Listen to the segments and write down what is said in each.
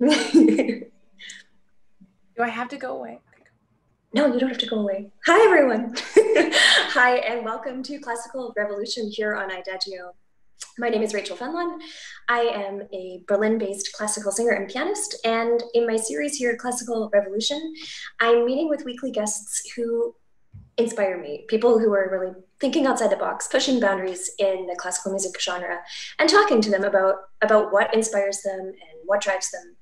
No, Do I have to go away? you don't have to go away. Hi, everyone. Hi, and welcome to Classical Revolution here on Idagio. My name is Rachel Fenlon. I am a Berlin-based classical singer and pianist, and in my series here, Classical Revolution, I'm meeting with weekly guests who inspire me, people who are really thinking outside the box, pushing boundaries in the classical music genre, and talking to them about what inspires them and what drives them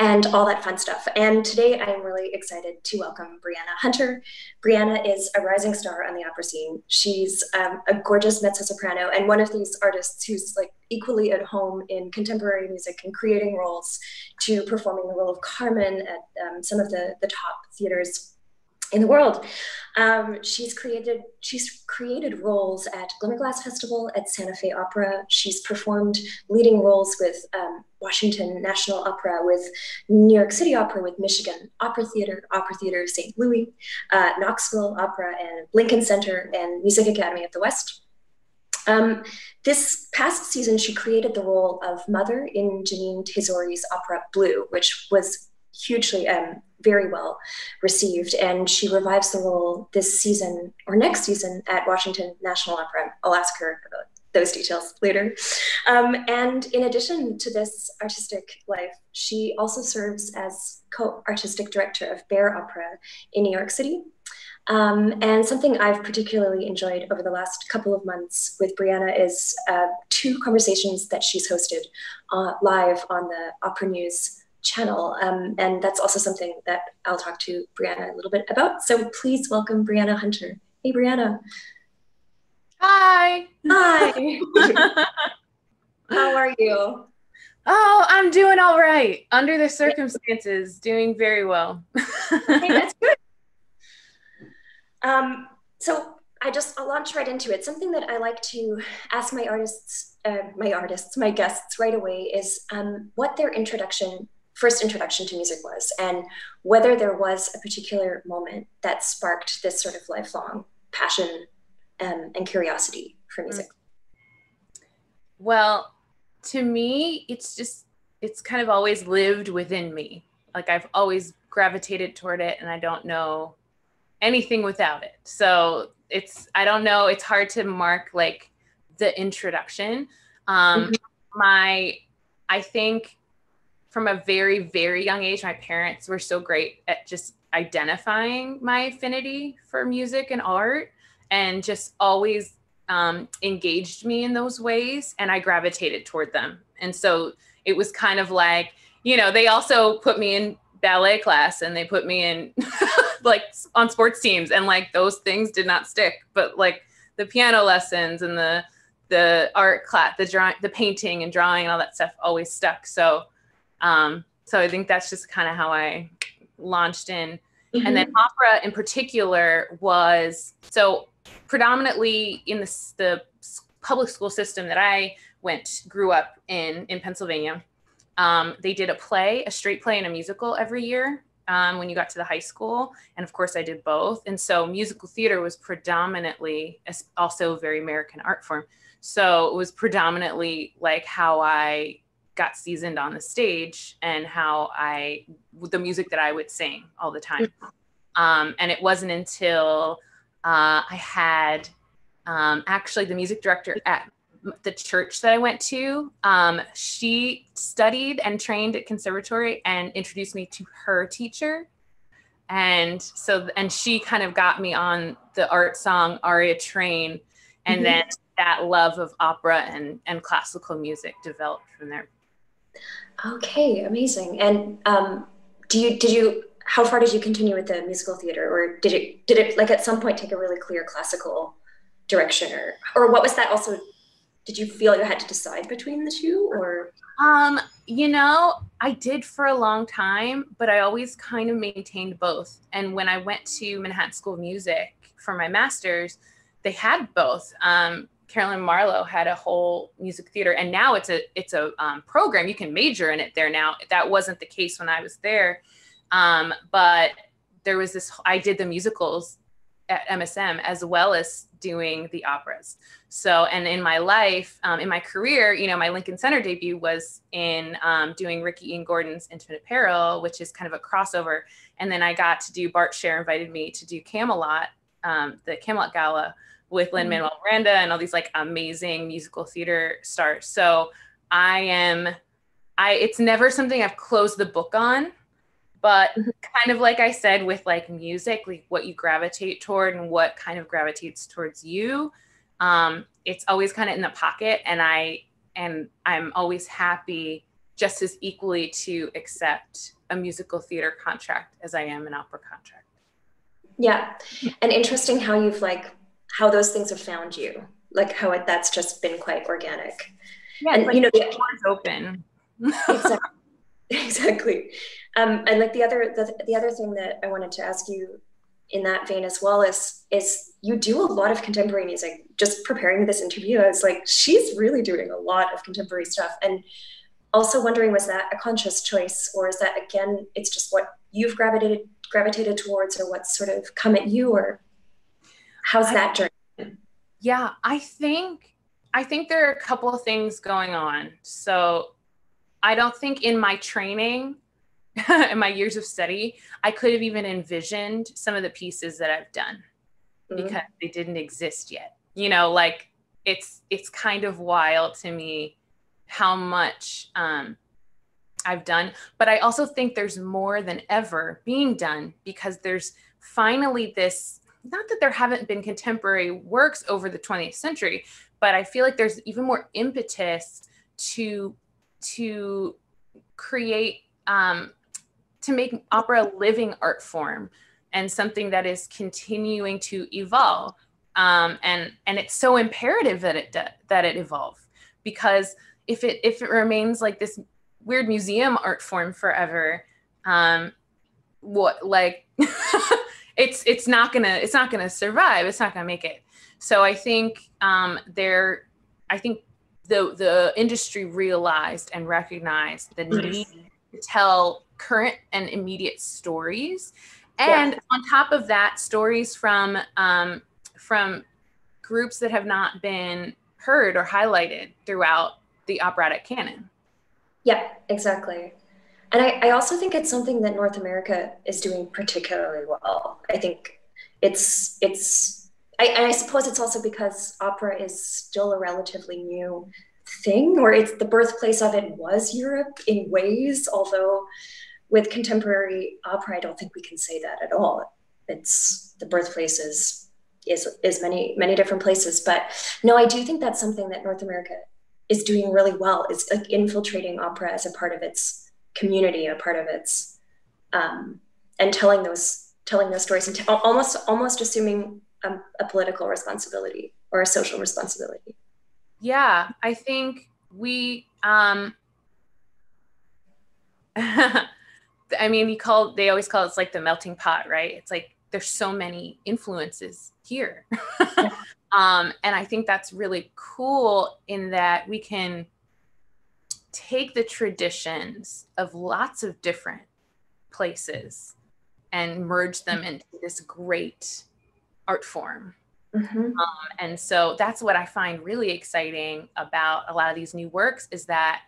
and all that fun stuff. And today I'm really excited to welcome Briana Hunter. Briana is a rising star on the opera scene. She's a gorgeous mezzo-soprano and one of these artists who's like equally at home in contemporary music and creating roles to performing the role of Carmen at some of the top theaters in the world. She's created roles at Glimmerglass Festival, at Santa Fe Opera. She's performed leading roles with Washington National Opera, with New York City Opera, with Michigan Opera Theater St. Louis, Knoxville Opera, and Lincoln Center, and Music Academy of the West. This past season, she created the role of Mother in Janine Tesori's opera Blue, which was hugely very well received, and she revives the role this season or next season at Washington National Opera. I'll ask her about those details later. And in addition to this artistic life, she also serves as co-artistic director of Bear Opera in New York City. And something I've particularly enjoyed over the last couple of months with Briana is two conversations that she's hosted live on the Opera News channel. And that's also something that I'll talk to Briana a little bit about. So please welcome Briana Hunter. Hey, Briana. Hi. Hi. How are you? Oh, I'm doing all right. Under the circumstances, doing very well. Hey, that's good. So I'll launch right into it. Something that I like to ask my guests right away is what their first introduction to music was, and whether there was a particular moment that sparked this sort of lifelong passion and curiosity for music. Well, to me, it's kind of always lived within me. Like I've always gravitated toward it, and I don't know anything without it. So I don't know, it's hard to mark like the introduction. I think from a very, very young age, my parents were so great at just identifying my affinity for music and art, and just always engaged me in those ways, and I gravitated toward them. And so it was kind of like, they also put me in ballet class, and they put me in like on sports teams, and like those things did not stick, but like the piano lessons and the art class, the drawing, the painting and drawing and all that stuff always stuck. So I think that's just kind of how I launched in. And then opera in particular was, so predominantly in the public school system that I grew up in Pennsylvania. They did a straight play and a musical every year when you got to the high school. And of course I did both. And so musical theater was predominantly also a very American art form. So it was predominantly like how I got seasoned on the stage, and the music that I would sing all the time. And it wasn't until I had actually the music director at the church that I went to, she studied and trained at conservatory and introduced me to her teacher. And she kind of got me on the art song aria train. And then that love of opera and classical music developed from there. Okay, amazing. And how far did you continue with the musical theater, or did it like at some point take a really clear classical direction, or what was that also? Did you feel you had to decide between the two, or? I did for a long time, but I always kind of maintained both. And when I went to Manhattan School of Music for my master's, they had both. Carolyn Marlowe had a whole music theater, and now it's a program. You can major in it there now. That wasn't the case when I was there. But there was I did the musicals at MSM as well as doing the operas. So, and in my life, in my career, you know, my Lincoln Center debut was in doing Ricky Ian Gordon's Intimate Apparel, which is kind of a crossover. And then I got to do, Bart Scher invited me to do Camelot, the Camelot Gala with Lin-Manuel Miranda and all these like amazing musical theater stars. So it's never something I've closed the book on, but kind of like I said, with like music, like what you gravitate toward and what kind of gravitates towards you. It's always kind of in the pocket, and I'm always happy just as equally to accept a musical theater contract as I am an opera contract. Yeah. And interesting how you've how those things have found you, like how that's just been quite organic. Yeah. And like, you know, the door's open. Exactly. And like the other thing that I wanted to ask you in that vein as well is you do a lot of contemporary music. Just preparing this interview, I was like, she's really doing a lot of contemporary stuff. And also wondering, was that a conscious choice, or is that, again, it's just what you've gravitated towards, or what's sort of come at you, or how's that journey? Yeah, I think there are a couple of things going on. So I don't think in my training, in my years of study, I could have even envisioned some of the pieces that I've done because they didn't exist yet. You know, like it's kind of wild to me how much I've done, but I also think there's more than ever being done, because there's finally this, not that there haven't been contemporary works over the 20th century, but I feel like there's even more impetus to create, to make opera a living art form and something that is continuing to evolve. And it's so imperative that it evolve, because if it remains like this weird museum art form forever, it's not gonna survive. It's not gonna make it. So I think the industry realized and recognized the need to tell current and immediate stories, and on top of that, stories from groups that have not been heard or highlighted throughout the operatic canon. Yeah, exactly. And I also think it's something that North America is doing particularly well. I think I suppose it's also because opera is still a relatively new thing, or it's the birthplace of it was Europe in ways, although with contemporary opera, I don't think we can say that at all. It's the birthplace is many, many different places. But no, I do think that's something that North America is doing really well. It's like infiltrating opera as a part of its community, a part of its, and telling those stories, and almost assuming a political responsibility or a social responsibility. Yeah, I think we, I mean, they always call it like the melting pot, right? It's like there's so many influences here. And I think that's really cool in that we can take the traditions of lots of different places and merge them into this great art form. And so that's what I find really exciting about a lot of these new works, is that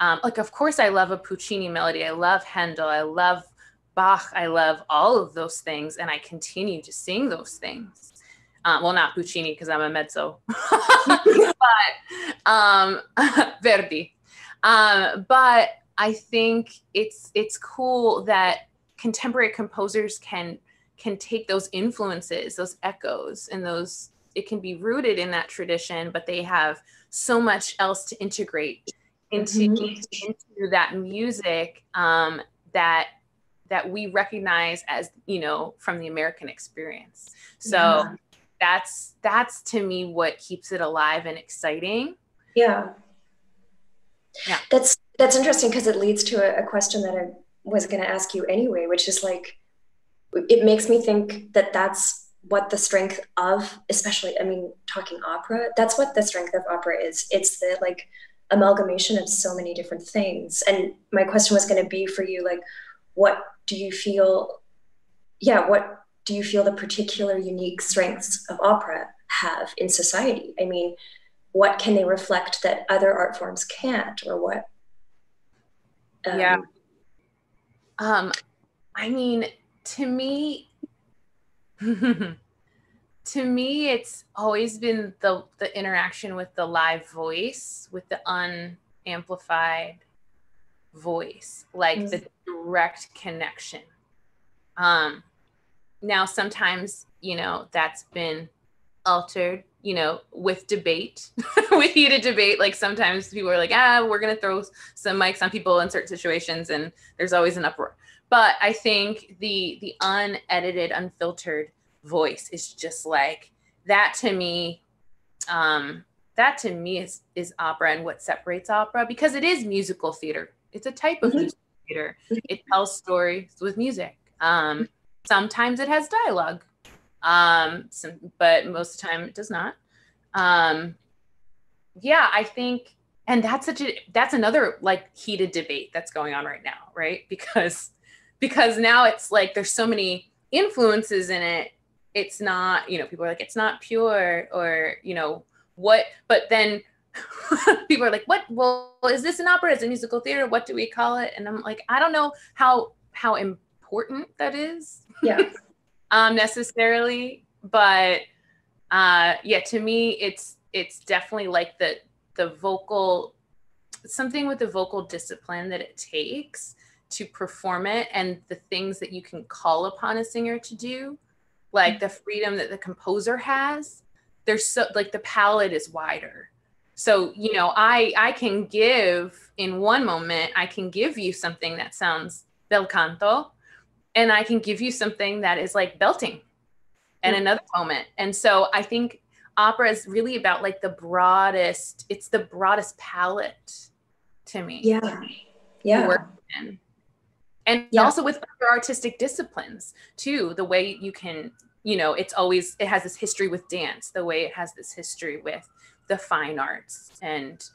like, of course, I love a Puccini melody. I love Handel. I love Bach. I love all of those things. And I continue to sing those things. Well, not Puccini because I'm a mezzo, but Verdi. But I think it's cool that contemporary composers can take those influences, those echoes, and it can be rooted in that tradition, but they have so much else to integrate into that music that we recognize as, you know, from the American experience. So that's to me what keeps it alive and exciting. Yeah. That's interesting, because it leads to a question that I was going to ask you anyway, which is like, it makes me think that that's what the strength of, especially, I mean, talking opera, that's what the strength of opera is. It's the like amalgamation of so many different things. And my question was going to be for you, like, what do you feel the particular unique strengths of opera have in society? I mean, what can they reflect that other art forms can't, or what? Yeah. I mean, to me, to me, it's always been the interaction with the live voice, with the unamplified voice, like the direct connection. Now, sometimes, you know, that's been altered, you know, with debate, with heated debate. Like sometimes people are like, we're going to throw some mics on people in certain situations, and there's always an uproar. But I think the unedited, unfiltered voice is just like that to me. That to me is opera, and what separates opera, because it is musical theater. It's a type of musical theater. It tells stories with music. Sometimes it has dialogue. But most of the time it does not. Yeah, I think, and that's another like heated debate that's going on right now, right? Because now it's like there's so many influences in it. It's not, you know, people are like, it's not pure, or, you know, what, but then people are like, what, well, is this an opera? Is it musical theater? What do we call it? And I'm like, I don't know how important that is. Yeah. Necessarily, but yeah, to me it's definitely like the vocal, something with the vocal discipline that it takes to perform it, and the things that you can call upon a singer to do, like the freedom that the composer has. There's so, like, the palette is wider. So, you know, I can give, in one moment, I can give you something that sounds bel canto, and I can give you something that is like belting in another moment. And so I think opera is really about like it's the broadest palette to me. Yeah. Yeah. To work in. And also with other artistic disciplines too, the way you can, you know, it has this history with dance, the way it has this history with the fine arts and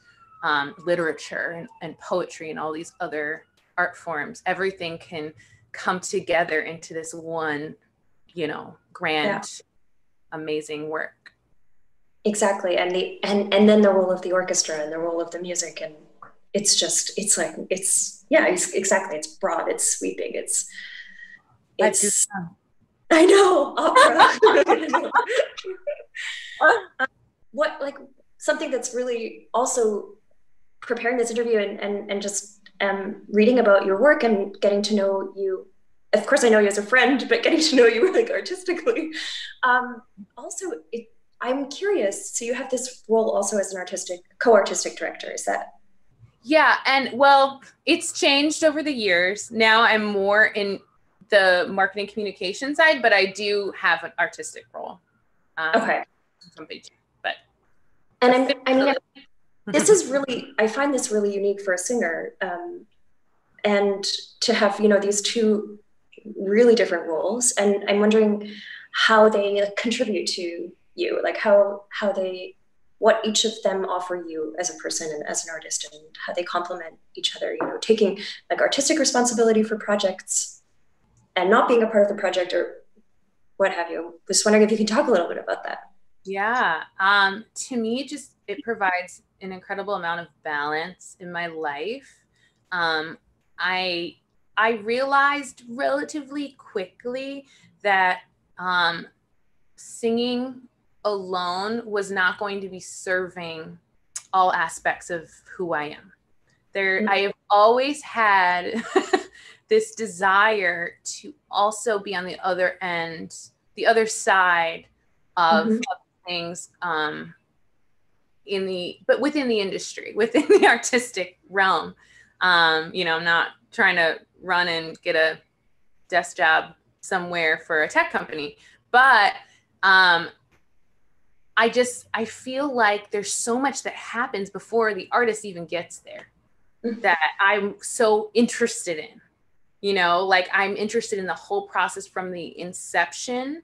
literature and poetry and all these other art forms. Everything can come together into this one, you know, grand, amazing work. Exactly. And then the role of the orchestra and the role of the music, and it's exactly. It's broad, it's sweeping, it's I know, opera. What, like, something that's really also preparing this interview and just reading about your work and getting to know you. Of course, I know you as a friend, but getting to know you like artistically. Also, I'm curious. So you have this role also as an co-artistic director. Is that? Yeah, and well, it's changed over the years. Now I'm more in the marketing communication side, but I do have an artistic role. Okay. But and I mean, this is really, I find this really unique for a singer, and to have, you know, these two really different roles. And I'm wondering how they contribute to you, like what each of them offer you as a person and as an artist, and how they complement each other, you know, taking like artistic responsibility for projects and not being a part of the project or what have you. Just wondering if you can talk a little bit about that. Yeah. To me, just, it provides an incredible amount of balance in my life. I realized relatively quickly that singing alone was not going to be serving all aspects of who I am. I have always had this desire to also be on the other end, the other side of things, but within the industry, within the artistic realm. You know, I'm not trying to run and get a desk job somewhere for a tech company, but I feel like there's so much that happens before the artist even gets there that I'm so interested in, you know, like I'm interested in the whole process from the inception,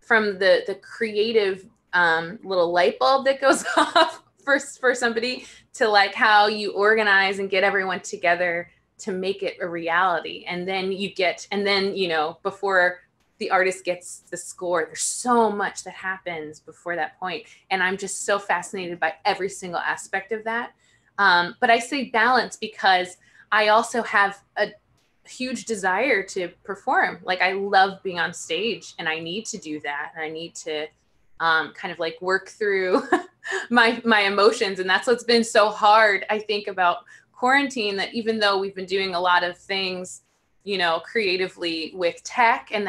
from the creative little light bulb that goes off for somebody, to like how you organize and get everyone together to make it a reality. And then you know, before the artist gets the score. There's so much that happens before that point. And I'm just so fascinated by every single aspect of that. But I say balance because I also have a huge desire to perform. Like I love being on stage and I need to do that. And I need to kind of like work through my emotions. And that's what's been so hard, I think, about quarantine, that even though we've been doing a lot of things, you know, creatively with tech, and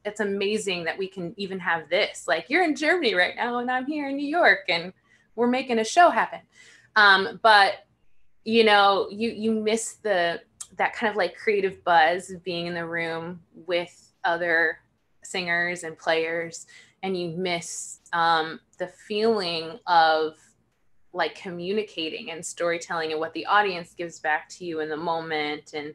it's amazing that we can even have this, like you're in Germany right now and I'm here in New York and we're making a show happen. But you know, you miss that kind of like creative buzz of being in the room with other singers and players, and you miss the feeling of like communicating and storytelling and what the audience gives back to you in the moment, and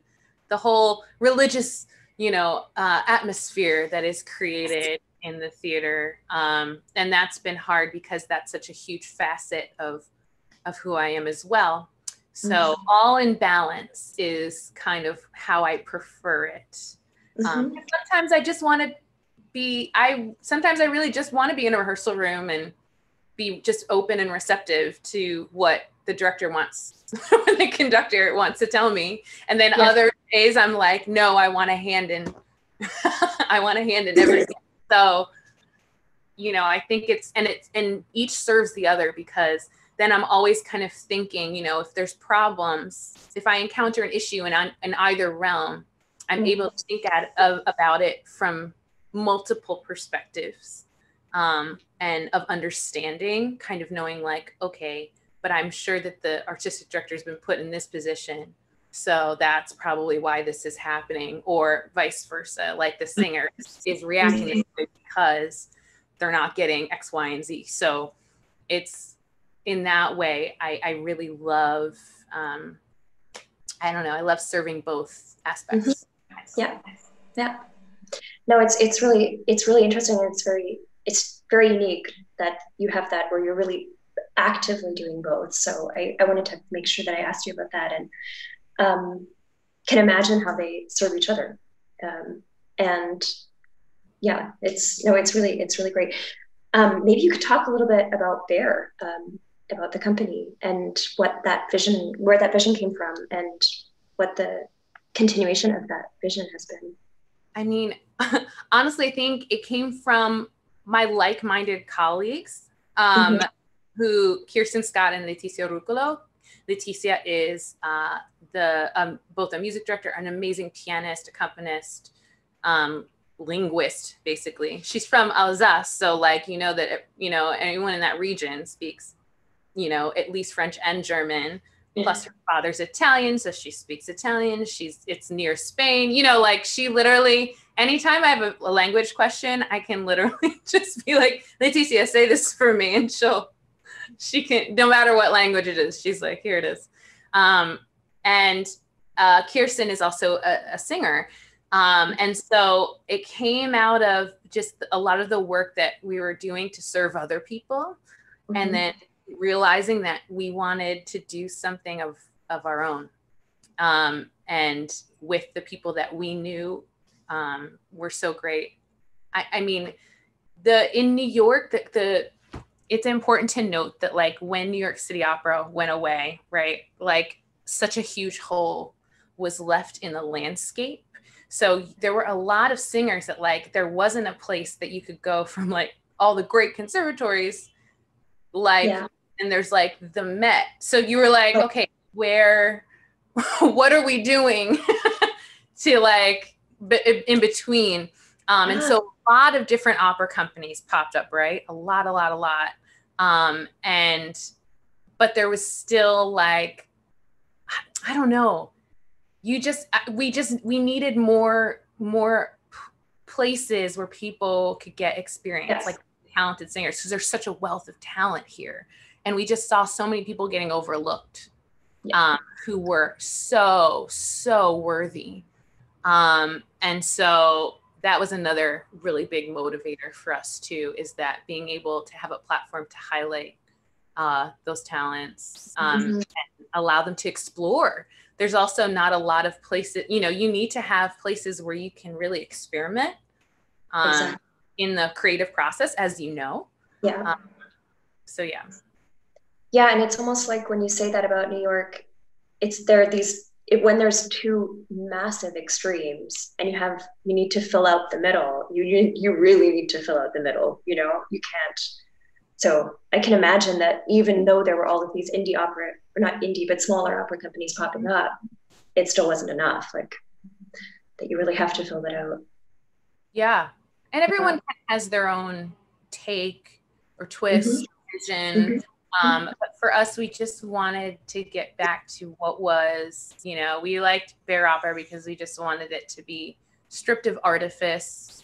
the whole religious, you know, atmosphere that is created in the theater. And that's been hard because that's such a huge facet of who I am as well. So all in balance is kind of how I prefer it. Sometimes I just want to sometimes I really just want to be in a rehearsal room and be just open and receptive to what the director wants, what the conductor wants to tell me. And then other days I'm like, no, I want a hand in, I want a hand in everything. So, you know, I think and each serves the other, because then I'm always kind of thinking, you know, if there's problems, if I encounter an issue in either realm, I'm able to think about it from multiple perspectives, and of understanding, kind of knowing like, okay, but I'm sure that the artistic director has been put in this position, so that's probably why this is happening, or vice versa. Like the singer is reacting this way because they're not getting X, Y, and Z. So it's in that way, I really love, I don't know, I love serving both aspects. Yeah. No, it's really interesting. It's very unique that you have that where you're really actively doing both. So I wanted to make sure that I asked you about that, and can imagine how they serve each other. And yeah, it's really great. Maybe you could talk a little bit about Bear, about the company and where that vision came from, and what the continuation of that vision has been. I mean, honestly, I think it came from my like-minded colleagues, who Kirsten Scott and Leticia Ruccolo. Leticia is both a music director, an amazing pianist, accompanist, linguist, basically. She's from Alsace, so like, you know, that, you know, anyone in that region speaks, you know, at least French and German. Plus her father's Italian, so she speaks Italian. It's near Spain, you know, like she literally, anytime I have a language question, I can literally just be like, Leticia, say this for me. And she can, no matter what language it is, she's like, here it is. And Kirsten is also a singer. And so it came out of just a lot of the work that we were doing to serve other people. And then realizing that we wanted to do something of our own, and with the people that we knew were so great. I mean, in New York, it's important to note that like when New York City Opera went away, right, like such a huge hole was left in the landscape. So there were a lot of singers that like there wasn't a place that you could go from like all the great conservatories, like and there's like the Met. So you were like, okay, what are we doing to like in between? And so a lot of different opera companies popped up, right? A lot. But there was still like, I don't know. We needed more places where people could get experience, like talented singers, because there's such a wealth of talent here. And we just saw so many people getting overlooked, who were so worthy. And so that was another really big motivator for us too, is that being able to have a platform to highlight those talents, and allow them to explore. There's also not a lot of places, you know, you need to have places where you can really experiment. Exactly. in the creative process, as you know. Yeah. So yeah. Yeah, and it's almost like when you say that about New York, when there's two massive extremes and you need to fill out the middle, you really need to fill out the middle, you can't. So I can imagine that even though there were all of these indie opera, or not indie, but smaller opera companies popping up, it still wasn't enough, like that you really have to fill that out. Yeah. And everyone has their own take or twist, vision. But for us, we just wanted to get back to what was, we liked bare opera because we just wanted it to be stripped of artifice,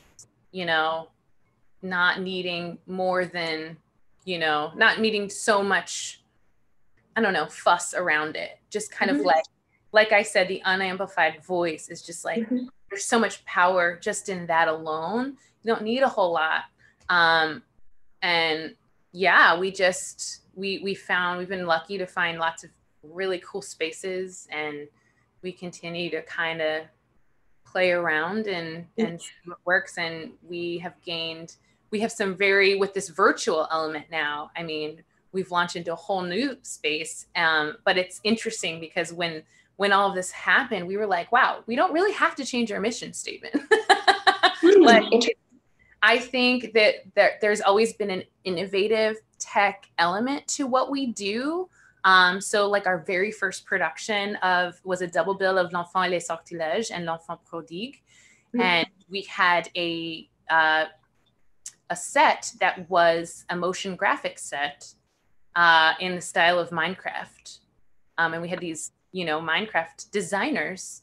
not needing more than, not needing so much, I don't know, fuss around it. Just kind of like I said, the unamplified voice is just like, there's so much power just in that alone. You don't need a whole lot. And yeah, we've been lucky to find lots of really cool spaces, and we continue to kind of play around and see what works. And we have some with this virtual element now. I mean, we've launched into a whole new space. But it's interesting because when all of this happened, we were like, wow, we don't really have to change our mission statement. I think that there's always been an innovative tech element to what we do. So like our very first production was a double bill of L'Enfant et les Sortilèges and L'Enfant Prodigue. And we had a set that was a motion graphic set in the style of Minecraft. And we had these, Minecraft designers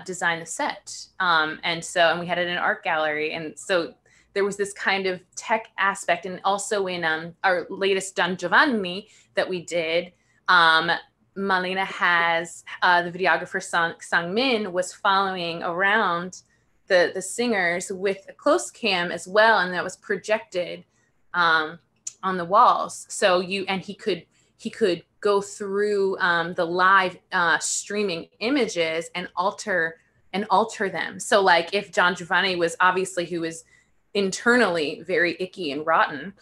design the set. And we had it in an art gallery. And so there was this kind of tech aspect. And also in our latest Don Giovanni that we did, Malena has, the videographer Sang Min was following around the singers with a close cam as well. And that was projected on the walls. So he could go through the live streaming images and alter them. So like if John Giovanni was obviously, who was internally very icky and rotten,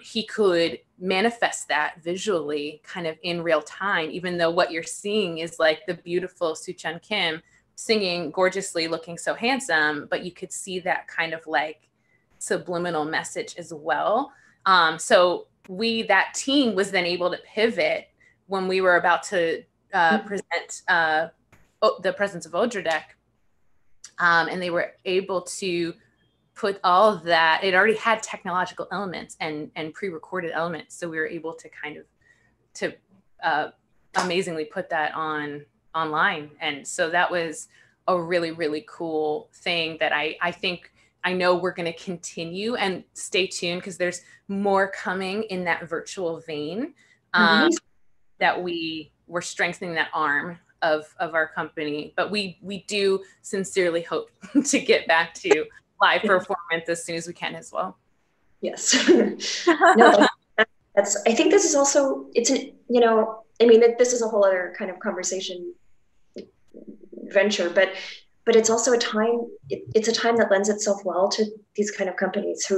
he could manifest that visually kind of in real time, even though what you're seeing is like the beautiful Soo-Chan Kim singing gorgeously, looking so handsome, but you could see that kind of like subliminal message as well. So that team was then able to pivot when we were about to present the Presence of Odradek, and they were able to put all of that. It already had technological elements and pre-recorded elements, so we were able to kind of amazingly put that online. And so that was a really, really cool thing that I know we're going to continue, and stay tuned because there's more coming in that virtual vein, that we're strengthening that arm of our company. But we do sincerely hope to get back to live performance as soon as we can as well. Yes. No, I think this is also, this is a whole other kind of conversation venture, but it's also it's a time that lends itself well to these kind of companies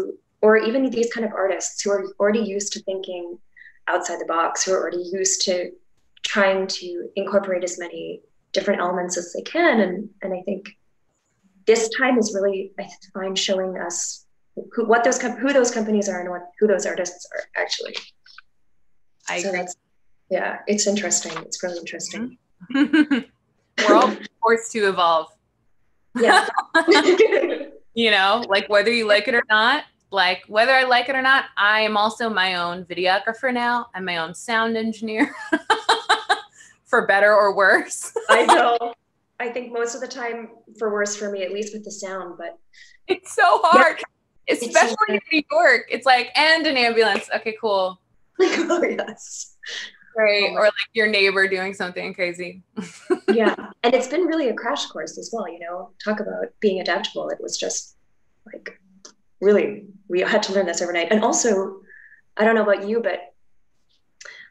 or even these kind of artists who are already used to thinking outside the box, who are already used to trying to incorporate as many different elements as they can. And I think this time is really, I find, showing us who those companies are and who those artists are actually. I agree. It's interesting. It's really interesting. We're all forced to evolve. Yeah. Like whether you like it or not, whether I like it or not, I am also my own videographer now. I'm my own sound engineer, for better or worse. I know. I think most of the time for worse for me, at least with the sound, but it's so hard, especially in New York. It's like, and an ambulance. Okay, cool. Oh, yes. Great. Or like your neighbor doing something crazy. Yeah. And it's been really a crash course as well, talk about being adaptable. It was just like, really, we had to learn this overnight. And also, I don't know about you, but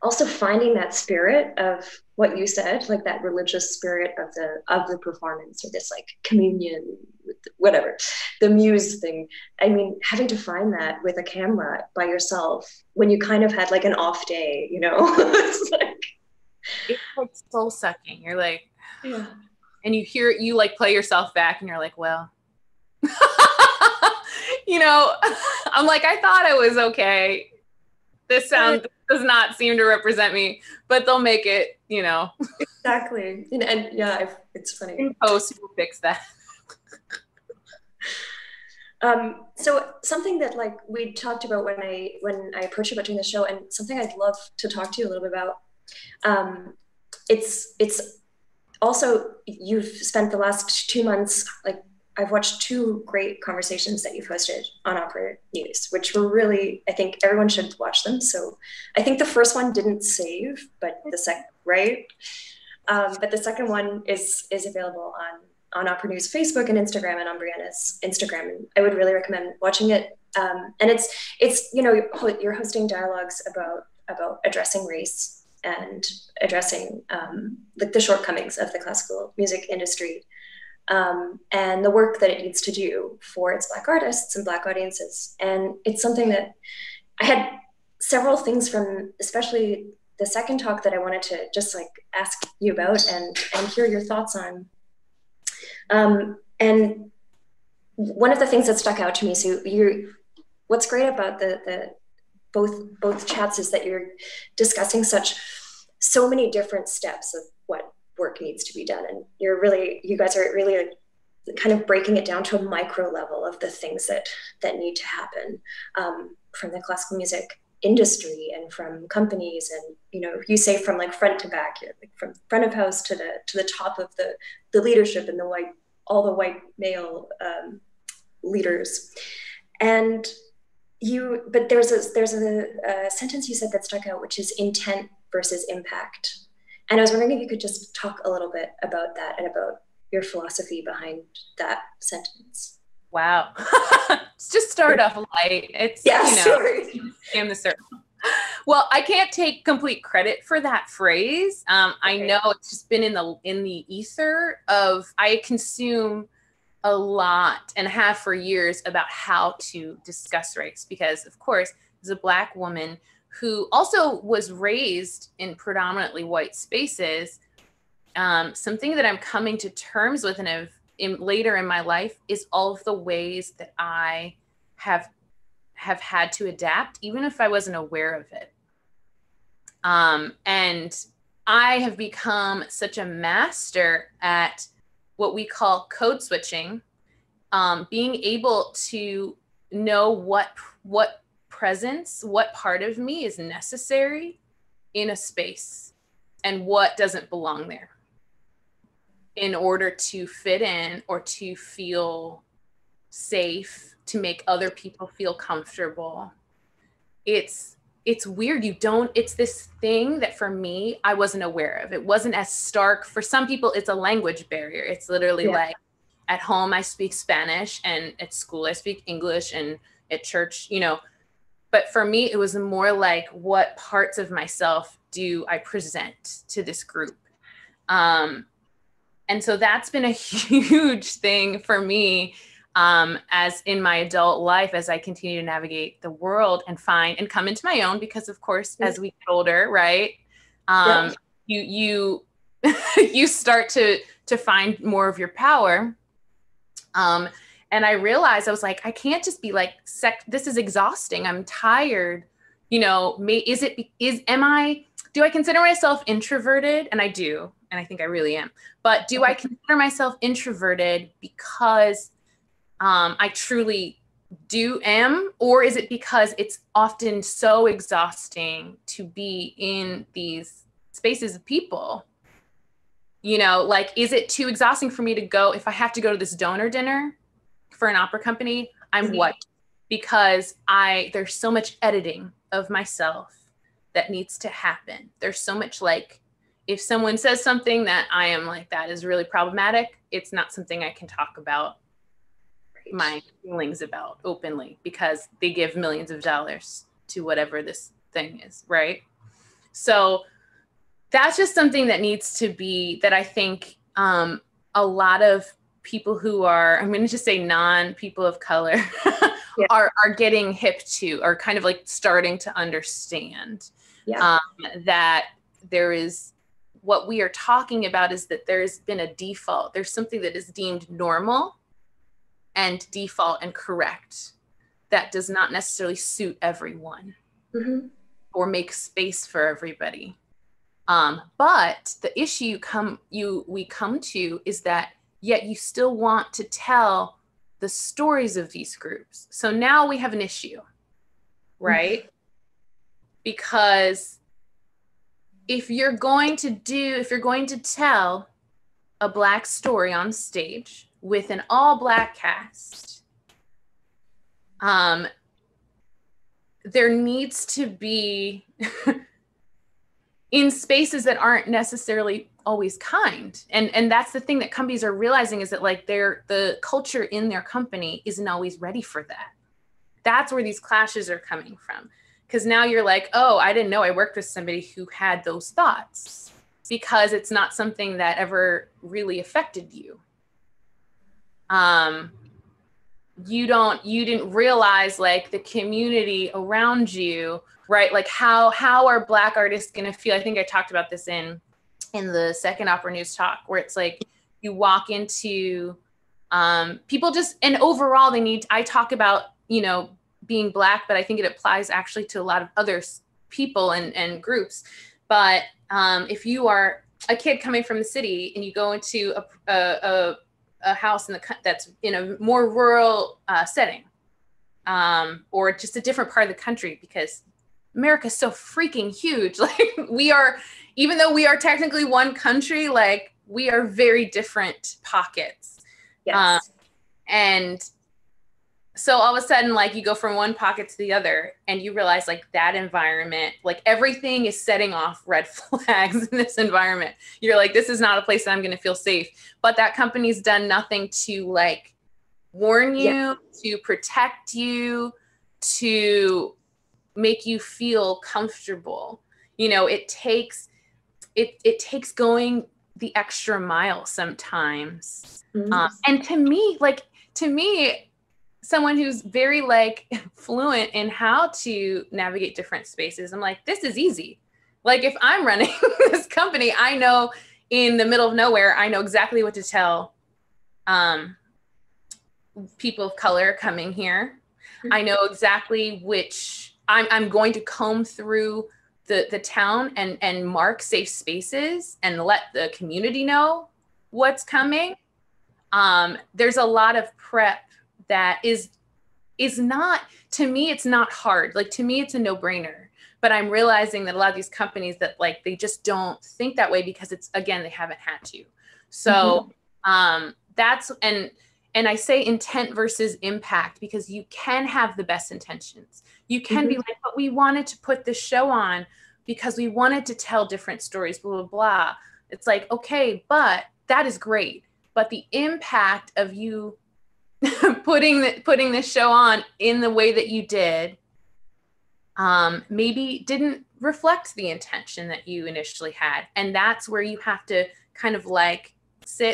also finding that spirit of what you said, like that religious spirit of the performance, or this like communion with whatever, the muse thing. I mean, having to find that with a camera by yourself when you kind of had like an off day, you know. It's like soul sucking. You're like, Yeah. and you like play yourself back and you're like, well, you know, I'm like, I thought I was okay. This sound does not seem to represent me, but they'll make it, you know. Exactly. And yeah, it's funny. In post, we'll fix that. So something that like we talked about when I approached you about doing the show, and something I'd love to talk to you a little bit about. It's also, you've spent the last 2 months, like I've watched two great conversations that you've hosted on Opera News, which were really, I think everyone should watch them. So I think the first one didn't save, but the second, right? But the second one is available on Opera News Facebook and Instagram, and on Briana's Instagram. And I would really recommend watching it. And it's you know, you're hosting dialogues about addressing race and addressing like the shortcomings of the classical music industry, and the work that it needs to do for its Black artists and Black audiences. And it's something that I had several things from, especially the second talk, that I wanted to just like ask you about and hear your thoughts on. And one of the things that stuck out to me, so what's great about the both chats is that you're discussing so many different steps of what work needs to be done, and you guys are really kind of breaking it down to a micro level of the things that need to happen, from the classical music industry and from companies. And you know, you say from like front to back, like from front of house to the top of the leadership and all the white male leaders. And but there's a sentence you said that stuck out, which is intent versus impact. And I was wondering if you could just talk a little bit about that and about your philosophy behind that sentence. Wow. Let's just start off light. It's, yeah, you know, skim the surface. Well, I can't take complete credit for that phrase. I know it's just been in the ether of, I consume a lot and have for years about how to discuss race, because of course, as a Black woman who also was raised in predominantly white spaces, something that I'm coming to terms with and later in my life is all of the ways that I have had to adapt, even if I wasn't aware of it. And I have become such a master at what we call code switching, being able to know what presence, what part of me is necessary in a space and what doesn't belong there, in order to fit in or to feel safe, to make other people feel comfortable. It's weird. It's this thing that for me, I wasn't aware of. It wasn't as stark. For some people, it's a language barrier. It's literally like, at home, I speak Spanish, and at school, I speak English, and at church, you know. But for me, it was more like, what parts of myself do I present to this group? And so that's been a huge thing for me, as in my adult life, as I continue to navigate the world and find and come into my own, because of course, as we get older, right? You you start to find more of your power. And I realized, I was like, I can't just be like, this is exhausting. I'm tired. You know, do I consider myself introverted? And I do. And I think I really am. But do I consider myself introverted because I truly am? Or is it because it's often so exhausting to be in these spaces of people? You know, like, is it too exhausting for me to go, if I have to go to this donor dinner for an opera company, I'm white, because there's so much editing of myself that needs to happen. There's so much, like, if someone says something that I am like, that is really problematic, it's not something I can talk about my feelings about openly, because they give millions of dollars to whatever this thing is, right? So that's just something that needs to be, that I think a lot of people who are, I'm going to just say non-people of color Yeah. are getting hip to, or kind of like starting to understand that there is, what we are talking about is that there's been a default. There's something that is deemed normal and default and correct that does not necessarily suit everyone or make space for everybody. But the issue we come to is that yet you still want to tell the stories of these groups. So now we have an issue, right? Because if you're going to tell a Black story on stage with an all Black cast, there needs to be in spaces that aren't necessarily always kind. And that's the thing that companies are realizing, is that like the culture in their company isn't always ready for that. That's where these clashes are coming from. Because now you're like, oh, I didn't know I worked with somebody who had those thoughts, because it's not something that ever really affected you. You didn't realize like the community around you, right? Like how are Black artists going to feel? I think I talked about this in the second Opera News talk, where it's like you walk into people just, and overall I talk about, being Black, but I think it applies actually to a lot of other people and groups. But if you are a kid coming from the city and you go into a house that's in a more rural setting, or just a different part of the country, because America's so freaking huge. Like even though we are technically one country, like we are very different pockets. Yes. And so all of a sudden, like you go from one pocket to the other and you realize like that environment, like everything is setting off red flags in this environment. You're like, this is not a place that I'm going to feel safe. But that company's done nothing to like warn you, to protect you, to make you feel comfortable. It takes going the extra mile sometimes. And to me, someone who's very like fluent in how to navigate different spaces, I'm like, this is easy. Like if I'm running this company, I know in the middle of nowhere, I know exactly what to tell people of color coming here. I know exactly which I'm going to comb through the town and mark safe spaces and let the community know what's coming. There's a lot of prep that is not, to me, it's not hard. Like to me, it's a no-brainer. But I'm realizing that a lot of these companies that like, they just don't think that way because it's, again, they haven't had to. So that's, and I say intent versus impact, because you can have the best intentions. You can be like, but we wanted to put this show on because we wanted to tell different stories, blah, blah, blah. It's like, okay, but that is great. But the impact of you putting this show on in the way that you did, maybe didn't reflect the intention that you initially had. And that's where you have to kind of like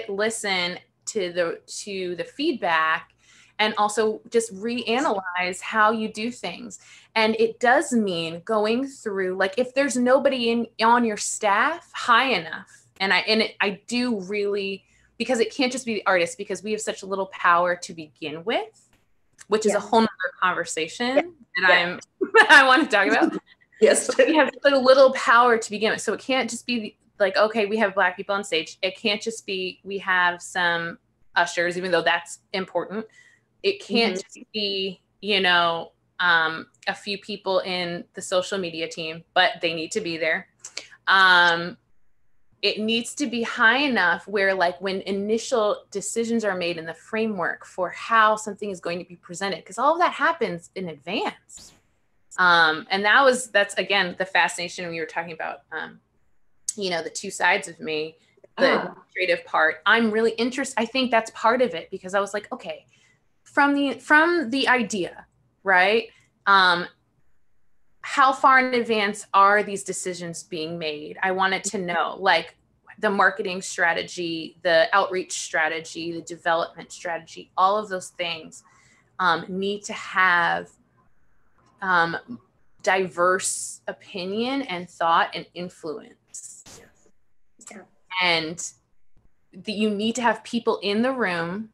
listen to the feedback, and also just reanalyze how you do things. And it does mean going through, like if there's nobody on your staff high enough, I do really, because it can't just be the artist, because we have such little power to begin with, which is a whole nother conversation that I want to talk about. Yes. We have so little power to begin with. So it can't just be like, okay, we have Black people on stage. It can't just be, we have some ushers, even though that's important. It can't just be, a few people in the social media team, but they need to be there. It needs to be high enough where like when initial decisions are made in the framework for how something is going to be presented, because all of that happens in advance. And that's again, the fascination when you were talking about, the two sides of me, the administrative part. I'm really interested. I think that's part of it, because I was like, okay, from the idea, right? how far in advance are these decisions being made? I wanted to know, like, the marketing strategy, the outreach strategy, the development strategy, all of those things need to have diverse opinion and thought and influence. Yeah. And you need to have people in the room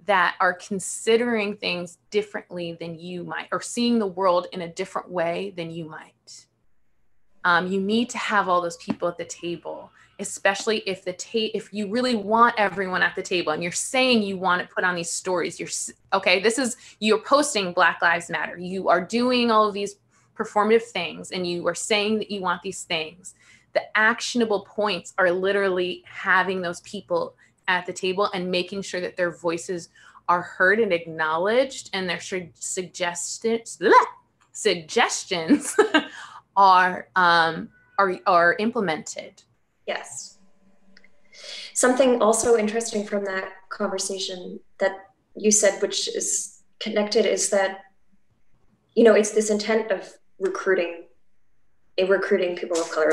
that are considering things differently than you might, or seeing the world in a different way than you might. You need to have all those people at the table, especially if if you really want everyone at the table and you're saying you want to put on these stories. You're posting Black Lives Matter. You are doing all of these performative things and you are saying that you want these things. The actionable points are literally having those people at the table and making sure that their voices are heard and acknowledged, and their suggestions are implemented. Yes. Something also interesting from that conversation that you said, which is connected, is that, you know, it's this intent of recruiting people of color,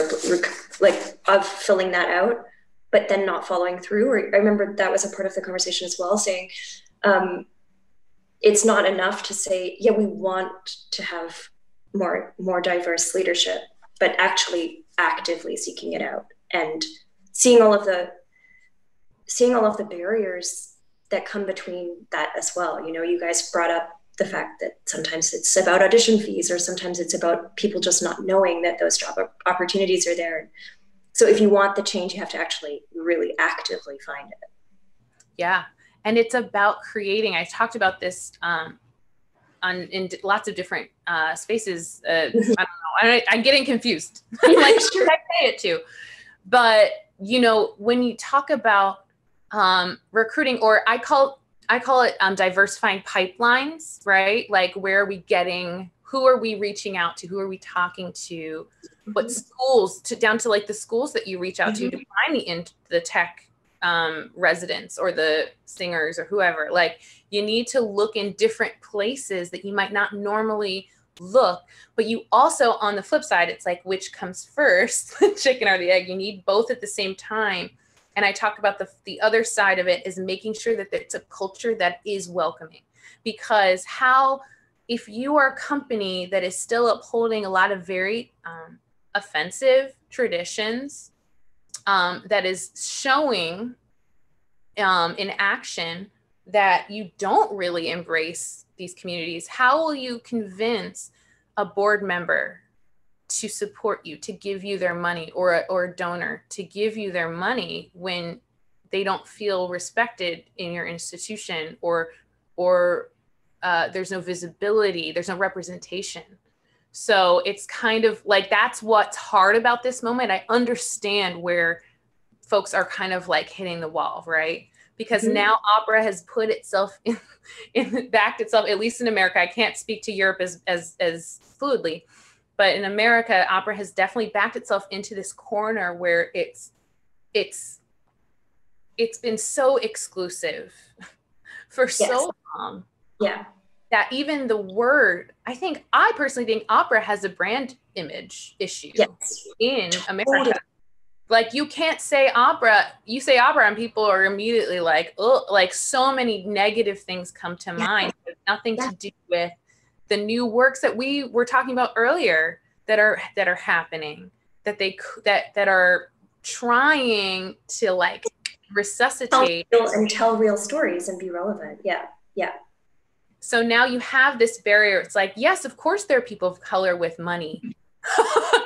like of filling that out, but then not following through. Or I remember that was a part of the conversation as well, saying it's not enough to say, yeah, we want to have more diverse leadership, but actually actively seeking it out and seeing all of the barriers that come between that as well. You know, you guys brought up the fact that sometimes it's about audition fees, or sometimes it's about people just not knowing that those job opportunities are there. So if you want the change, you have to actually really actively find it. Yeah. And it's about creating, I talked about this in lots of different spaces. I don't know, I'm getting confused. Like, should I say it too? But, you know, when you talk about recruiting, or I call it diversifying pipelines, right? Like, where are we getting, who are we reaching out to? Who are we talking to? What schools, down to like the schools that you reach out to find the tech residents or the singers or whoever. Like, you need to look in different places that you might not normally look. But you also, on the flip side, it's like, which comes first, the chicken or the egg? You need both at the same time. And I talk about the other side of it is making sure that it's a culture that is welcoming. Because if you are a company that is still upholding a lot of very offensive traditions, that is showing in action that you don't really embrace these communities, how will you convince a board member to support you, to give you their money, or a donor to give you their money when they don't feel respected in your institution, or there's no visibility, there's no representation? So it's kind of like, that's what's hard about this moment. I understand where folks are kind of like hitting the wall, right? Because now opera has put itself backed itself, at least in America. I can't speak to Europe as fluidly, but in America, opera has definitely backed itself into this corner where it's been so exclusive for so long. Yeah. That even the word, I personally think opera has a brand image issue in America. Like, you can't say opera, you say opera and people are immediately like, oh, like so many negative things come to mind. It has nothing to do with the new works that we were talking about earlier that are happening, that are trying to like resuscitate and tell real stories and be relevant. Yeah. So now you have this barrier. It's like, yes, of course there are people of color with money.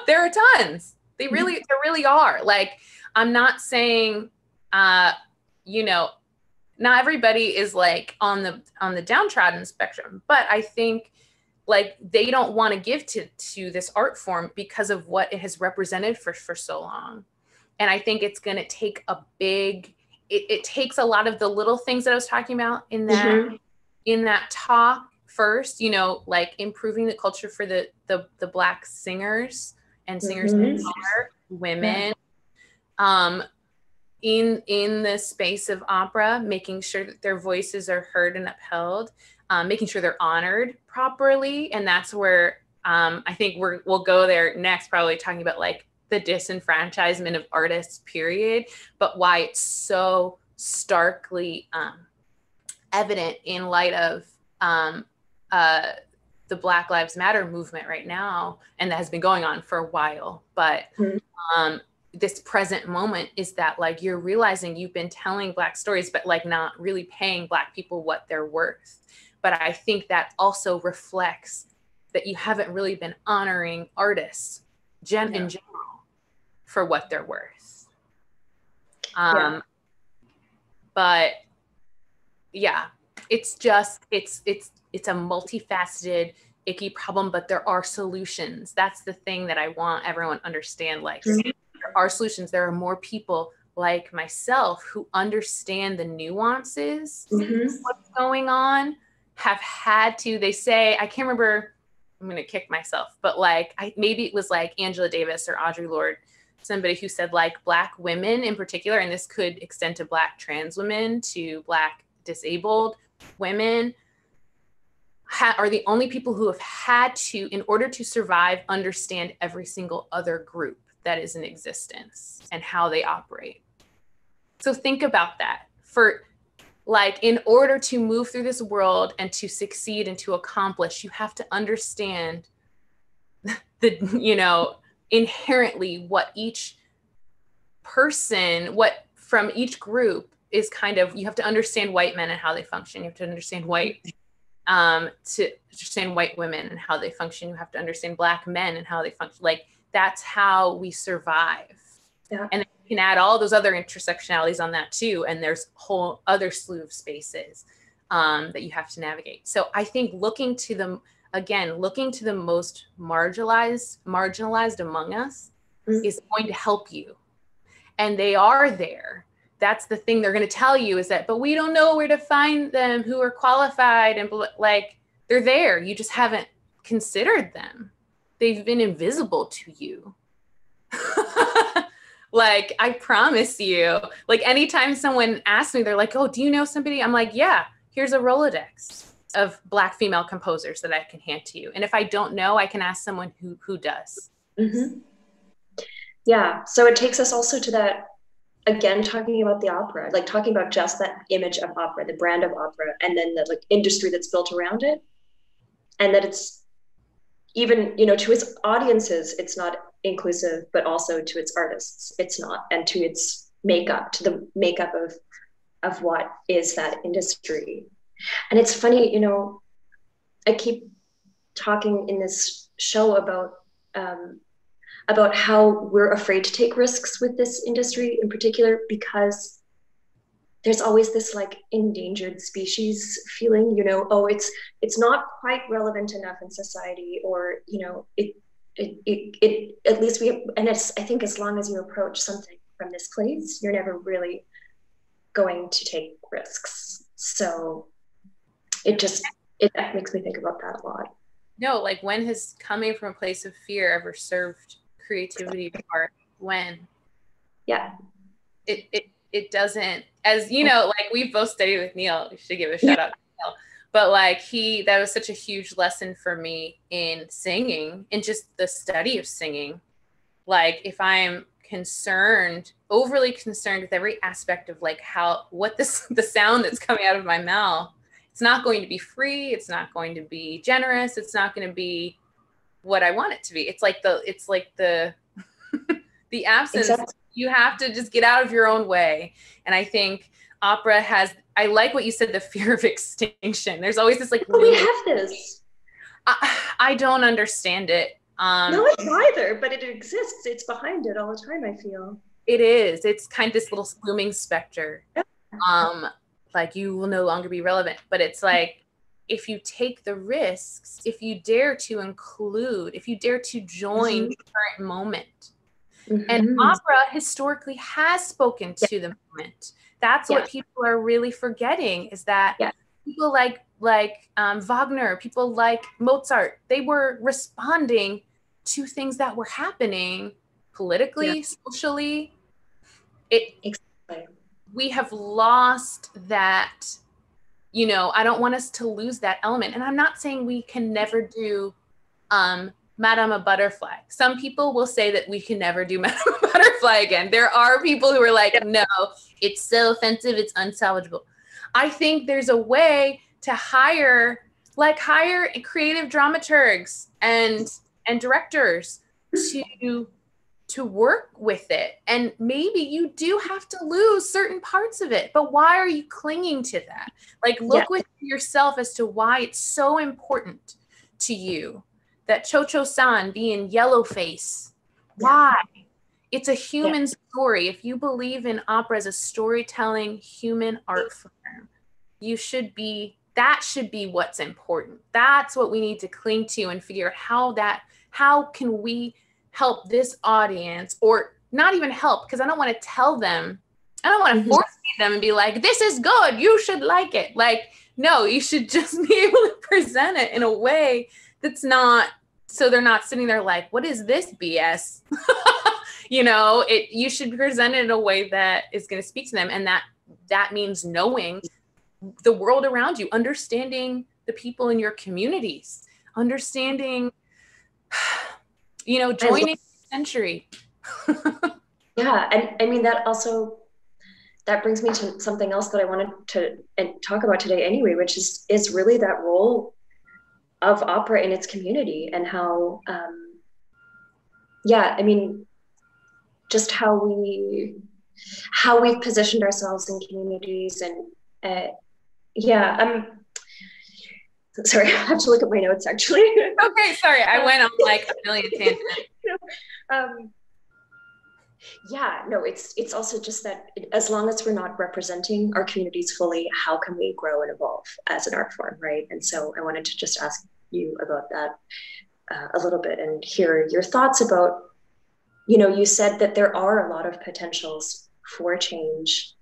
There are tons. There really are. Like, I'm not saying, you know, not everybody is like on the downtrodden spectrum, but I think like they don't want to give to this art form because of what it has represented for so long. And I think it's going to take it takes a lot of the little things that I was talking about in that talk first, you know, like improving the culture for the Black singers and singers of color, women, in the space of opera, making sure that their voices are heard and upheld, making sure they're honored properly. And that's where I think we'll go there next, probably talking about like the disenfranchisement of artists, period, but why it's so starkly evident in light of the Black Lives Matter movement right now, and that has been going on for a while. But this present moment is that like you're realizing you've been telling Black stories, but like not really paying Black people what they're worth. But I think that also reflects that you haven't really been honoring artists in general for what they're worth. But yeah, it's just, it's a multifaceted, icky problem, but there are solutions. That's the thing that I want everyone to understand. Like there are solutions. There are more people like myself who understand the nuances of what's going on, have had to, they say, I can't remember, I'm going to kick myself, but like, maybe it was like Angela Davis or Audre Lorde, somebody who said like Black women in particular, and this could extend to Black trans women, to Black disabled women, are the only people who have had to, in order to survive, understand every single other group that is in existence and how they operate. So think about that. For like, in order to move through this world and to succeed and to accomplish, you have to understand the, you know, inherently what each person, what from each group is kind of, you have to understand white men and how they function. You have to understand to understand white women and how they function. You have to understand Black men and how they function. Like that's how we survive. Yeah. And you can add all those other intersectionalities on that too. And there's a whole other slew of spaces that you have to navigate. So I think looking to the most marginalized among us is going to help you. And they are there. That's the thing they're going to tell you, is that, but we don't know where to find them who are qualified, and like they're there. You just haven't considered them. They've been invisible to you. Like, I promise you, like anytime someone asks me, they're like, oh, do you know somebody? I'm like, yeah, here's a Rolodex of Black female composers that I can hand to you. And if I don't know, I can ask someone who does. Mm-hmm. Yeah. So it takes us also to that, again, talking about the opera, like talking about just that image of opera, the brand of opera, and then the like industry that's built around it. And that it's even, you know, to its audiences, it's not inclusive, but also to its artists, it's not, and to its makeup, to the makeup of what is that industry. And it's funny, you know, I keep talking in this show about how we're afraid to take risks with this industry in particular, because there's always this like endangered species feeling, you know, oh, it's not quite relevant enough in society, or, you know, it at least I think as long as you approach something from this place, you're never really going to take risks. So it makes me think about that a lot. No, like, when has coming from a place of fear ever served creativity or when? Yeah. It doesn't, as you know, like we've both studied with Neil, we should give a shout out to Neil, but like that was such a huge lesson for me in singing and just the study of singing. Like if I'm overly concerned with every aspect of like the sound that's coming out of my mouth, it's not going to be free. It's not going to be generous. It's not going to be what I want it to be. It's like the the absence. Exactly. You have to just get out of your own way. And I think opera I like what you said, the fear of extinction. There's always this like, but we have this. I don't understand it. No, it's neither, but it exists. It's behind it all the time, I feel. It is. It's kind of this little looming specter. Yeah. Like you will no longer be relevant. But it's like, if you take the risks, if you dare to include, if you dare to join the current moment. Mm-hmm. And opera historically has spoken to the moment. That's what people are really forgetting, is that people like Wagner, people like Mozart, they were responding to things that were happening politically, socially. We have lost that, you know, I don't want us to lose that element. And I'm not saying we can never do Madame a Butterfly. Some people will say that we can never do Madame a Butterfly again. There are people who are like, no, it's so offensive, it's unsalvageable. I think there's a way to hire creative dramaturgs and directors to work with it. And maybe you do have to lose certain parts of it, but why are you clinging to that? Like, look within yourself as to why it's so important to you that Cho-Cho-san be in yellow face. Why? It's a human story. If you believe in opera as a storytelling human art form, that should be what's important. That's what we need to cling to and figure out how can we help this audience, or not even help, because I don't want to tell them, I don't want to force feed them and be like, this is good, you should like it. Like, no, you should just be able to present it in a way that's not, so they're not sitting there like, what is this BS? You should present it in a way that is going to speak to them. And that means knowing the world around you, understanding the people in your communities, understanding, joining the century. Yeah. And I mean, that brings me to something else that I wanted to talk about today anyway, which is really that role of opera in its community, and how, I mean, just how we've positioned ourselves in communities. And sorry, I have to look at my notes actually. Okay, sorry, I went on like a million tangents. It's also just that as long as we're not representing our communities fully, how can we grow and evolve as an art form, right? And so I wanted to just ask you about that a little bit and hear your thoughts about, you said that there are a lot of potentials for change.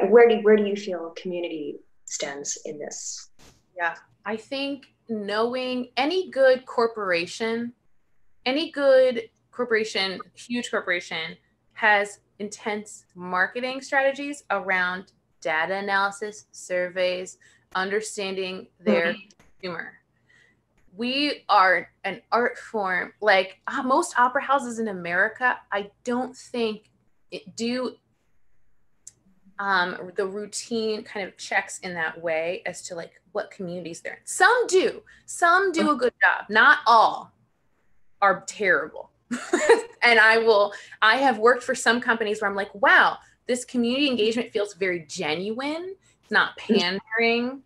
Where do you feel community stands in this? Yeah, I think knowing any good corporation, huge corporation, has intense marketing strategies around data analysis, surveys, understanding their consumer. We are an art form, like most opera houses in America, I don't think do the routine kind of checks in that way as to like what communities they're in. Some do a good job. Not all are terrible. And I have worked for some companies where I'm like, wow, this community engagement feels very genuine. It's not pandering.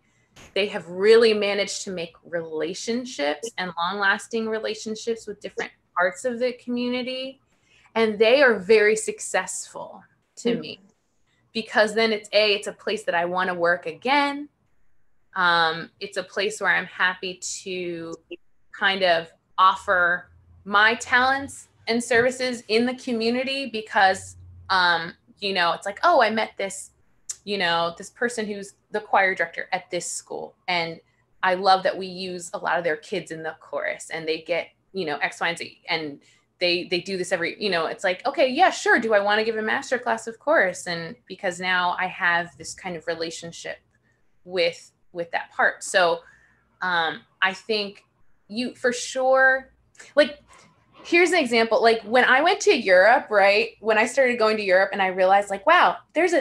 They have really managed to make relationships and long-lasting relationships with different parts of the community. And they are very successful to me, because then it's a place that I want to work again. It's a place where I'm happy to kind of offer my talents and services in the community, because, it's like, oh, I met this, this person who's the choir director at this school. And I love that we use a lot of their kids in the chorus, and they get, X, Y, and Z. And they do this every, it's like, okay, yeah, sure. Do I want to give a master class? Of course. And because now I have this kind of relationship with that part. So I think you for sure, like, here's an example. Like when I went to Europe, right? When I started going to Europe and I realized like, wow, there's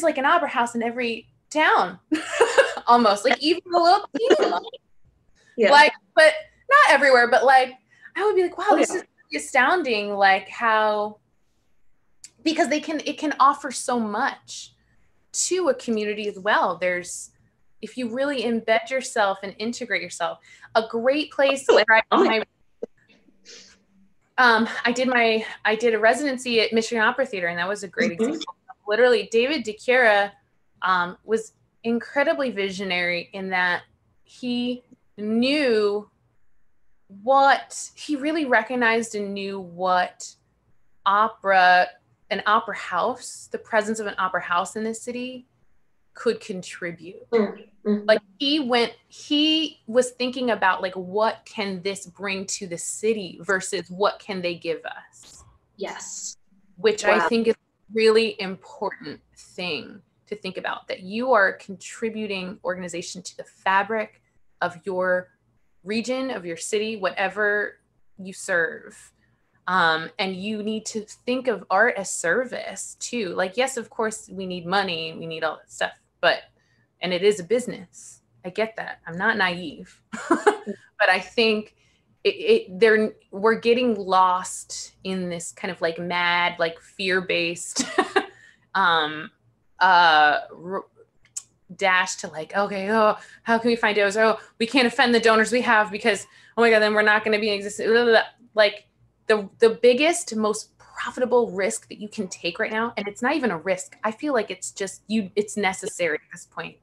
like an opera house in every town, almost, like even a little teeny one. Yeah. Like, but not everywhere, but like, I would be like, wow, this is astounding. Like how, because it can offer so much to a community as well. If you really embed yourself and integrate yourself, a great place where I did a residency at Michigan Opera Theater, and that was a great example. Literally, David DeCura was incredibly visionary in that he really recognized and knew what an opera house, the presence of an opera house in this city could contribute. Like he was thinking about like, what can this bring to the city versus what can they give us? Yes. Which I think is a really important thing to think about, that you are contributing organization to the fabric of your region, of your city, whatever you serve. And you need to think of art as service too. Like, yes, of course we need money, we need all that stuff, and it is a business. I get that. I'm not naive, but I think we're getting lost in this kind of like mad, like fear-based, dash to like, okay, oh, how can we find donors? Oh, we can't offend the donors we have because, oh my God, then we're not going to be in existence. Like the biggest, most profitable risk that you can take right now, and it's not even a risk. I feel like it's just it's necessary at this point.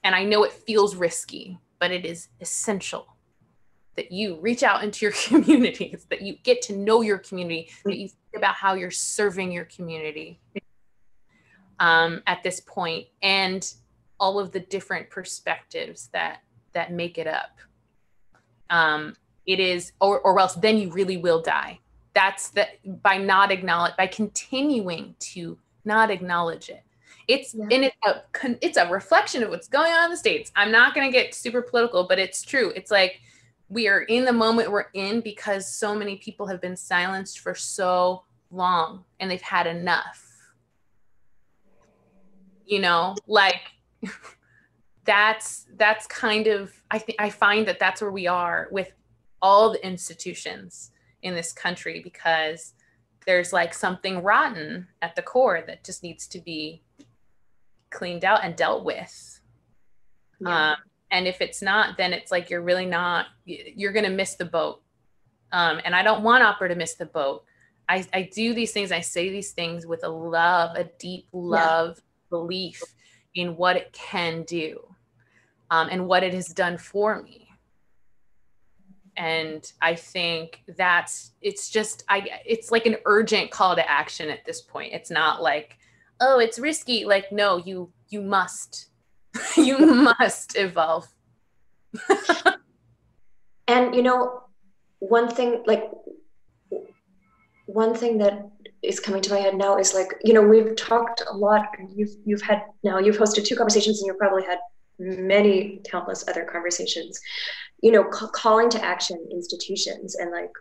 And I know it feels risky, but it is essential that you reach out into your communities, that you get to know your community, that you think about how you're serving your community at this point, and all of the different perspectives that make it up. It is, or else then you really will die. That's by continuing to not acknowledge it. It's a reflection of what's going on in the States. I'm not going to get super political, but it's true. It's like we are in the moment we're in because so many people have been silenced for so long and they've had enough. You know, like that's kind of, I find that that's where we are with all the institutions in this country, because there's like something rotten at the core that just needs to be cleaned out and dealt with. Yeah. And if it's not, then it's like, you're going to miss the boat. And I don't want opera to miss the boat. I do these things. I say these things with a deep love, belief in what it can do, and what it has done for me. And I think it's like an urgent call to action at this point. It's not like, oh, it's risky. Like, no, you must, you must evolve. And, you know, one thing that is coming to my head now is like, you know, we've talked a lot, and you've hosted 2 conversations, and you've probably had many countless other conversations, you know, calling to action institutions and like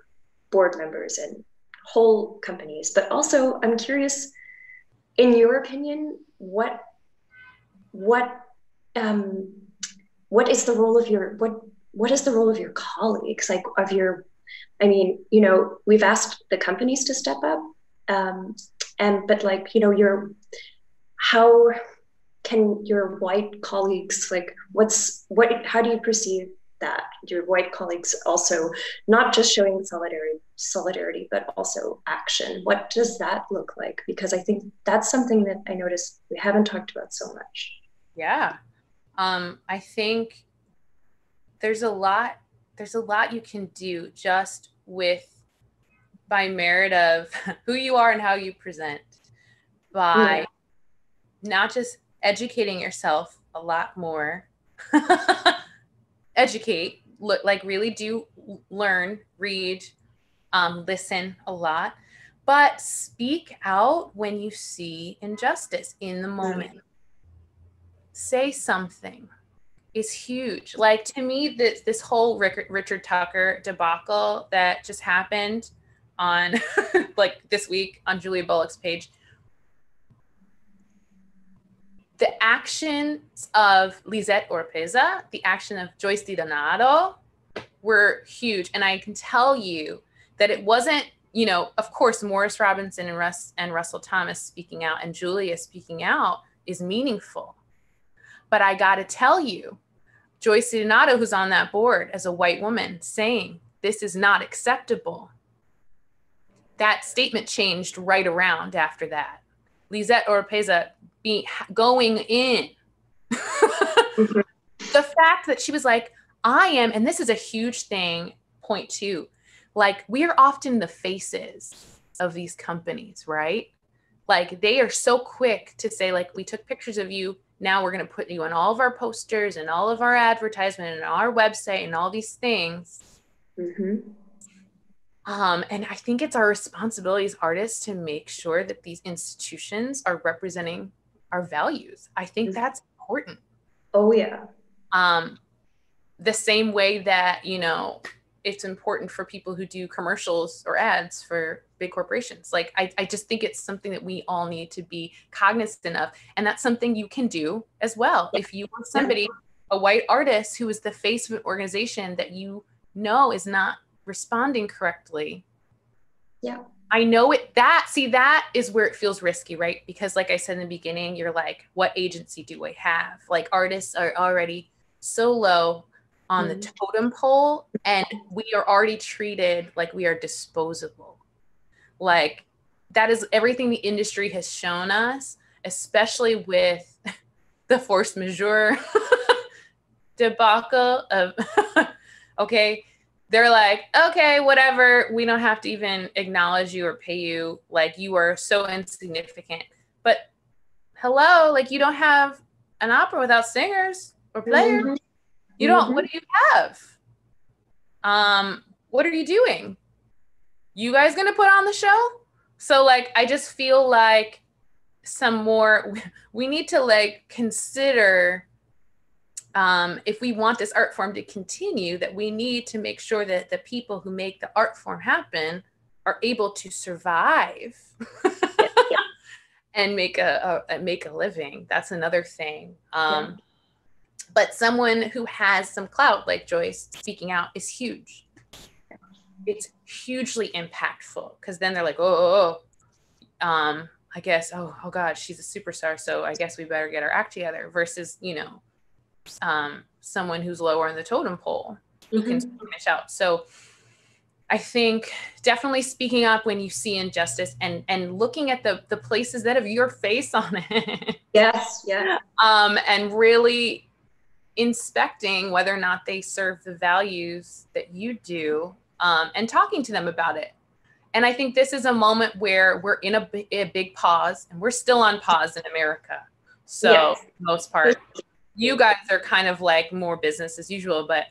board members and whole companies. But also, I'm curious, in your opinion, what is the role of your colleagues, like I mean, you know, we've asked the companies to step up, but like, you know, how can your white colleagues, like, how do you perceive that your white colleagues also not just showing solidarity, but also action? What does that look like? Because I think that's something that I noticed we haven't talked about so much. Yeah. I think there's a lot you can do just by merit of who you are and how you present, by not just educating yourself a lot more, really do learn, read, listen a lot, but speak out when you see injustice in the moment. Say something is huge. Like, to me, this whole Richard Tucker debacle that just happened on like this week on Julia Bullock's page, the actions of Lisette Oropeza, the action of Joyce DiDonato were huge. And I can tell you that it wasn't, you know, of course, Morris Robinson and Russell Thomas speaking out and Julia speaking out is meaningful. But I got to tell you, Joyce DiDonato, who's on that board as a white woman, saying this is not acceptable, that statement changed right around after that. Lisette Oropeza going in. Mm-hmm. The fact that she was like, I am, and this is a huge thing, point 2, like, we are often the faces of these companies, right? Like, they are so quick to say, like, we took pictures of you, now we're going to put you on all of our posters and all of our advertisement and our website and all these things. Mm-hmm. And I think it's our responsibility as artists to make sure that these institutions are representing our values. I think that's important. Oh, yeah. the same way that, you know, it's important for people who do commercials or ads for big corporations. Like, I just think it's something that we all need to be cognizant of. And that's something you can do as well. If you want somebody, a white artist who is the face of an organization that you know is not responding correctly. Yeah. I know it, that is where it feels risky, right? Because like I said in the beginning, you're like, what agency do I have? Like, artists are already so low on the totem pole, and we are already treated like we are disposable. Like, that is everything the industry has shown us, especially with the force majeure debacle of, okay, they're like, okay, whatever, we don't have to even acknowledge you or pay you. Like, you are so insignificant. But hello, like, you don't have an opera without singers or players. You don't, what do you have? What are you doing? You guys gonna put on the show? So like, I just feel like we need to like consider, if we want this art form to continue, that we need to make sure that the people who make the art form happen are able to survive and make a living. That's another thing. But someone who has some clout, like Joyce speaking out, is huge. It's hugely impactful, because then they're like, I guess, oh God, she's a superstar, so I guess we better get our act together, versus, you know, someone who's lower in the totem pole who can finish out. So I think definitely speaking up when you see injustice, and looking at the places that have your face on it. Yes, yeah. And really inspecting whether or not they serve the values that you do, and talking to them about it. And I think this is a moment where we're in a big pause, and we're still on pause in America. So for the most part, you guys are kind of like more business as usual, but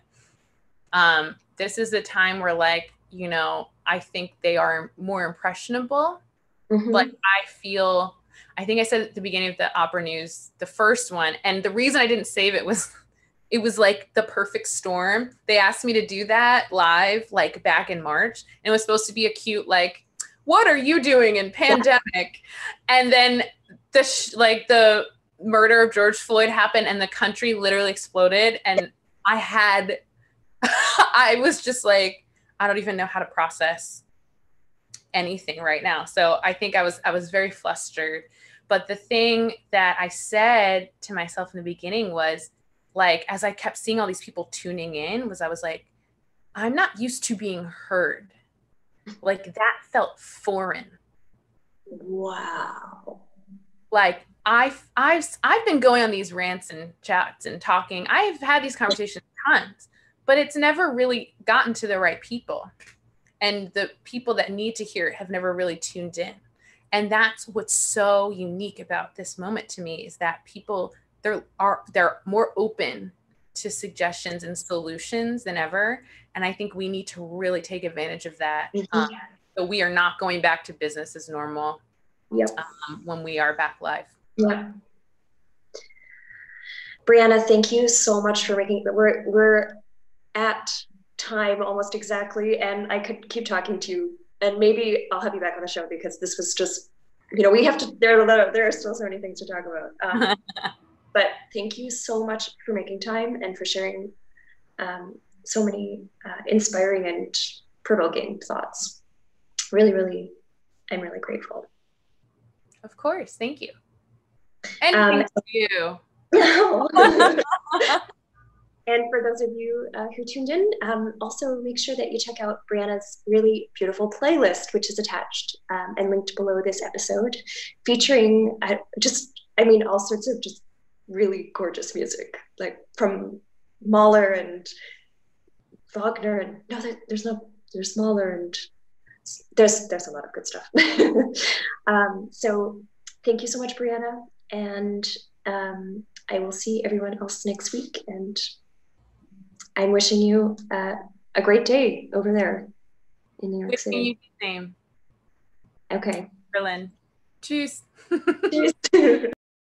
this is a time where, like, you know, I think they are more impressionable. Like, I think I said at the beginning of the opera news, the first one, and the reason I didn't save it was, it was like the perfect storm. They asked me to do that live, like back in March, and it was supposed to be a cute, like, what are you doing in pandemic? And then the murder of George Floyd happened, and the country literally exploded. And I was just like, I don't even know how to process anything right now. So I think I was very flustered. But the thing that I said to myself in the beginning was, like, as I kept seeing all these people tuning in, I was like, I'm not used to being heard. Like, that felt foreign. Wow. Like, I've been going on these rants and chats and talking. I've had these conversations tons, but it's never really gotten to the right people. And the people that need to hear it have never really tuned in. And that's what's so unique about this moment to me, is that people, they're more open to suggestions and solutions than ever. And I think we need to really take advantage of that. So we are not going back to business as normal when we are back live. Yeah. Briana, thank you so much for making it. We're at time almost exactly, and I could keep talking to you, and maybe I'll have you back on the show, because this was just, you know, we have to, there are still so many things to talk about. But thank you so much for making time and for sharing so many inspiring and provoking thoughts. Really, really, I'm really grateful. Of course, thank you. And thank you. And for those of you who tuned in, also make sure that you check out Briana's really beautiful playlist, which is attached and linked below this episode, featuring all sorts of just really gorgeous music, like from Mahler and Wagner, and there's Mahler, and there's a lot of good stuff. So thank you so much, Briana, and I will see everyone else next week, and I'm wishing you a great day over there in New York City. Wishing you the same. Okay. Berlin. Tschüss. Tschüss.